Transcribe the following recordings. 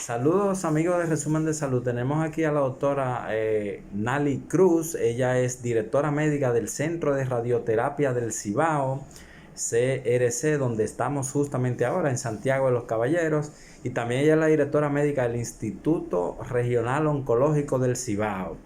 Saludos amigos de Resumen de Salud. Tenemos aquí a la doctora Nali Cruz. Ella es directora médica del Centro de Radioterapia del Cibao, CRC, donde estamos justamente ahora en Santiago de los Caballeros. Y también ella es la directora médica del Instituto Regional Oncológico del Cibao.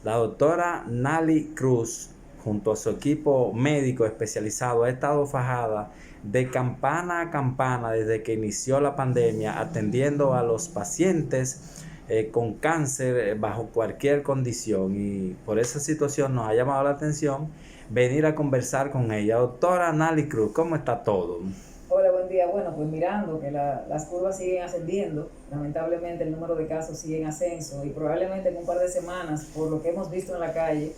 La doctora Nali Cruz, junto a su equipo médico especializado, ha estado fajada de campana a campana desde que inició la pandemia, atendiendo a los pacientes con cáncer bajo cualquier condición. Y por esa situación nos ha llamado la atención venir a conversar con ella. Doctora Nali Cruz, ¿cómo está todo? Hola, buen día. Bueno, pues mirando que las curvas siguen ascendiendo, lamentablemente el número de casos sigue en ascenso y probablemente en un par de semanas, por lo que hemos visto en la calle,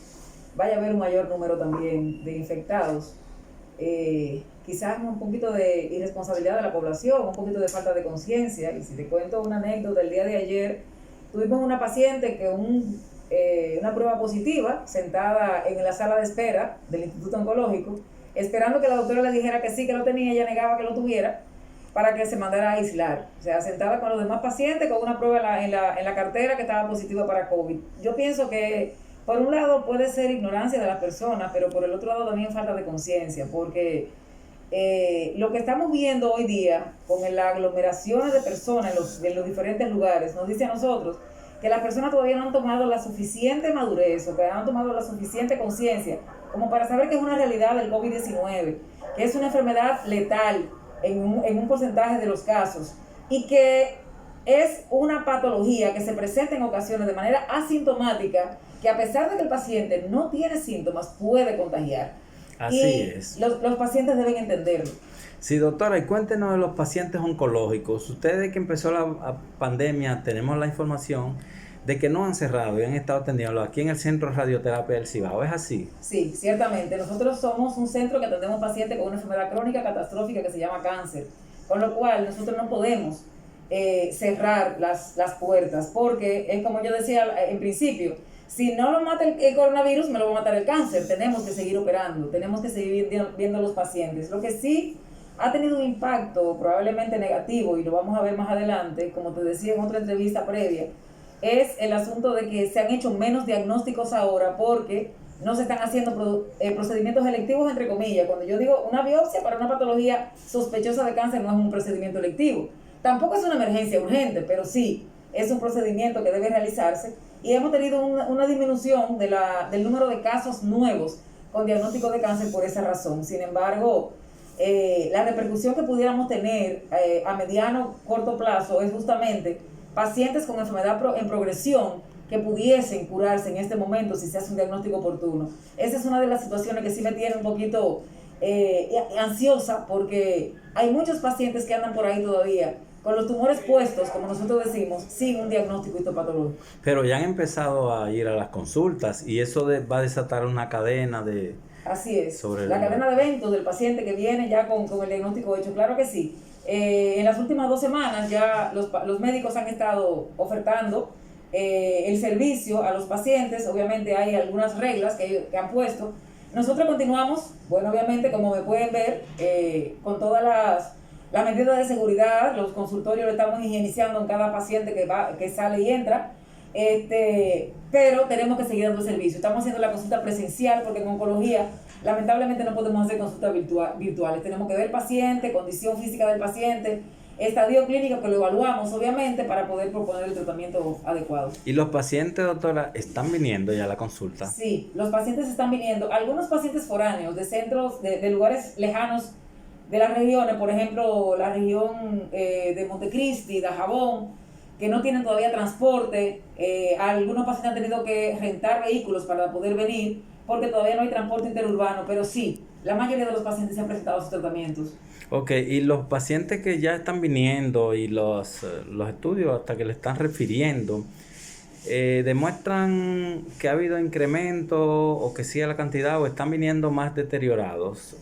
vaya a haber un mayor número también de infectados. Quizás un poquito de irresponsabilidad de la población, un poquito de falta de conciencia. Y si te cuento una anécdota, el día de ayer tuvimos una paciente que una prueba positiva sentada en la sala de espera del Instituto Oncológico, esperando que la doctora le dijera que sí, que lo tenía. Ella negaba que lo tuviera para que se mandara a aislar. O sea, sentada con los demás pacientes con una prueba en la cartera que estaba positiva para COVID. Yo pienso que por un lado puede ser ignorancia de las personas, pero por el otro lado también falta de conciencia, porque lo que estamos viendo hoy día con las aglomeraciones de personas en los diferentes lugares nos dice a nosotros que las personas todavía no han tomado la suficiente madurez o que han tomado la suficiente conciencia como para saber que es una realidad del COVID-19, que es una enfermedad letal en un porcentaje de los casos y que es una patología que se presenta en ocasiones de manera asintomática, que a pesar de que el paciente no tiene síntomas, puede contagiar. Así es. Los pacientes deben entenderlo. Sí, doctora, y cuéntenos de los pacientes oncológicos. Ustedes que empezó la pandemia, tenemos la información de que no han cerrado y han estado atendiendo aquí en el Centro de Radioterapia del Cibao. ¿Es así? Sí, ciertamente. Nosotros somos un centro que atendemos pacientes con una enfermedad crónica catastrófica que se llama cáncer, con lo cual nosotros no podemos cerrar las puertas, porque es como yo decía en principio, si no lo mata el coronavirus, me lo va a matar el cáncer. Tenemos que seguir operando, tenemos que seguir viendo a los pacientes. Lo que sí ha tenido un impacto probablemente negativo, y lo vamos a ver más adelante, como te decía en otra entrevista previa, es el asunto de que se han hecho menos diagnósticos ahora porque no se están haciendo procedimientos electivos, entre comillas. Cuando yo digo una biopsia para una patología sospechosa de cáncer, no es un procedimiento electivo. Tampoco es una emergencia urgente, pero sí es un procedimiento que debe realizarse. Y hemos tenido una disminución del número de casos nuevos con diagnóstico de cáncer por esa razón. Sin embargo, la repercusión que pudiéramos tener a mediano, corto plazo es justamente pacientes con enfermedad en progresión que pudiesen curarse en este momento si se hace un diagnóstico oportuno. Esa es una de las situaciones que sí me tiene un poquito ansiosa, porque hay muchos pacientes que andan por ahí todavía con los tumores puestos, como nosotros decimos, sin un diagnóstico histopatológico. Pero ya han empezado a ir a las consultas y eso va a desatar una cadena de... Así es, la cadena de eventos del paciente que viene ya con el diagnóstico hecho, claro que sí. En las últimas 2 semanas ya los médicos han estado ofertando el servicio a los pacientes. Obviamente hay algunas reglas que han puesto. Nosotros continuamos, bueno, obviamente, como me pueden ver, con todas las medidas de seguridad. Los consultorios lo estamos higienizando en cada paciente que sale y entra. Pero tenemos que seguir dando servicio. Estamos haciendo la consulta presencial porque en oncología lamentablemente no podemos hacer consultas virtuales. Tenemos que ver el paciente, condición física del paciente, estadio clínico, que lo evaluamos obviamente para poder proponer el tratamiento adecuado. ¿Y los pacientes, doctora, están viniendo ya a la consulta? Sí, los pacientes están viniendo. Algunos pacientes foráneos de centros, de lugares lejanos de las regiones, por ejemplo la región de Montecristi, Dajabón, que no tienen todavía transporte. Algunos pacientes han tenido que rentar vehículos para poder venir porque todavía no hay transporte interurbano, pero sí, la mayoría de los pacientes se han presentado a sus tratamientos. Ok, y los pacientes que ya están viniendo y los estudios hasta que le están refiriendo, ¿demuestran que ha habido incremento o que sigue la cantidad o están viniendo más deteriorados?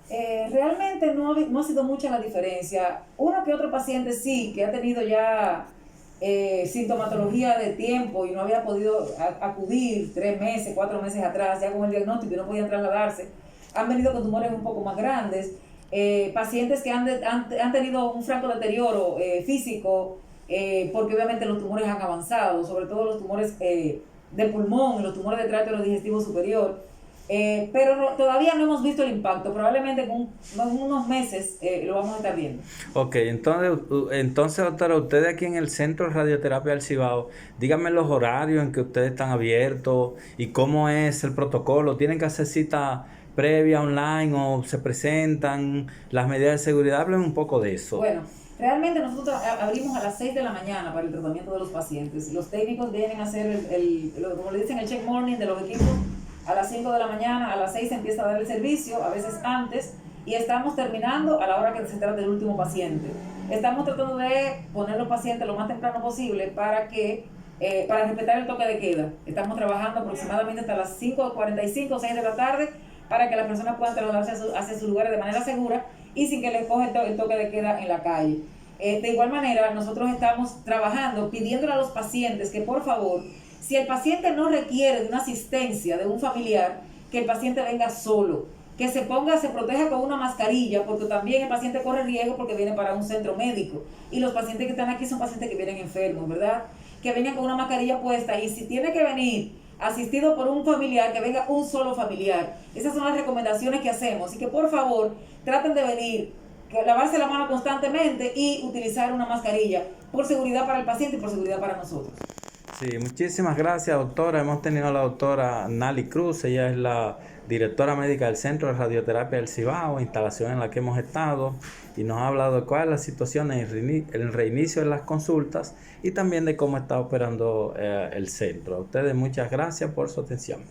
Realmente no ha sido mucha la diferencia. Uno que otro paciente sí, que ha tenido ya sintomatología de tiempo y no había podido acudir 3 meses, 4 meses atrás, ya con el diagnóstico y no podían trasladarse, han venido con tumores un poco más grandes. Pacientes que han tenido un franco deterioro físico porque obviamente los tumores han avanzado, sobre todo los tumores de pulmón, los tumores de tracto digestivo superior. Pero todavía no hemos visto el impacto. Probablemente en unos meses lo vamos a estar viendo. Ok, entonces doctora, ustedes aquí en el Centro de Radioterapia del Cibao, díganme los horarios en que ustedes están abiertos y cómo es el protocolo. ¿Tienen que hacer cita previa online o se presentan las medidas de seguridad? Háblenme un poco de eso. Bueno, realmente nosotros abrimos a las 6 de la mañana para el tratamiento de los pacientes. Los técnicos vienen a hacer como le dicen, el check morning de los equipos a las 5 de la mañana, a las 6 se empieza a dar el servicio, a veces antes, y estamos terminando a la hora que se trata del último paciente. Estamos tratando de poner los pacientes lo más temprano posible para respetar el toque de queda. Estamos trabajando aproximadamente hasta las 5:45 o 6 de la tarde para que las personas puedan trasladarse hacia sus lugares de manera segura y sin que les coge el toque de queda en la calle. De igual manera, nosotros estamos trabajando, pidiéndole a los pacientes que por favor, si el paciente no requiere de una asistencia de un familiar, que el paciente venga solo, que se proteja con una mascarilla, porque también el paciente corre riesgo porque viene para un centro médico. Y los pacientes que están aquí son pacientes que vienen enfermos, ¿verdad? Que vengan con una mascarilla puesta, y si tiene que venir asistido por un familiar, que venga un solo familiar. Esas son las recomendaciones que hacemos, y que por favor traten de venir, lavarse la mano constantemente y utilizar una mascarilla, por seguridad para el paciente y por seguridad para nosotros. Sí, muchísimas gracias, doctora. Hemos tenido a la doctora Nali Cruz, ella es la directora médica del Centro de Radioterapia del Cibao, instalación en la que hemos estado, y nos ha hablado de cuál es la situación en el reinicio de las consultas y también de cómo está operando el centro. A ustedes muchas gracias por su atención.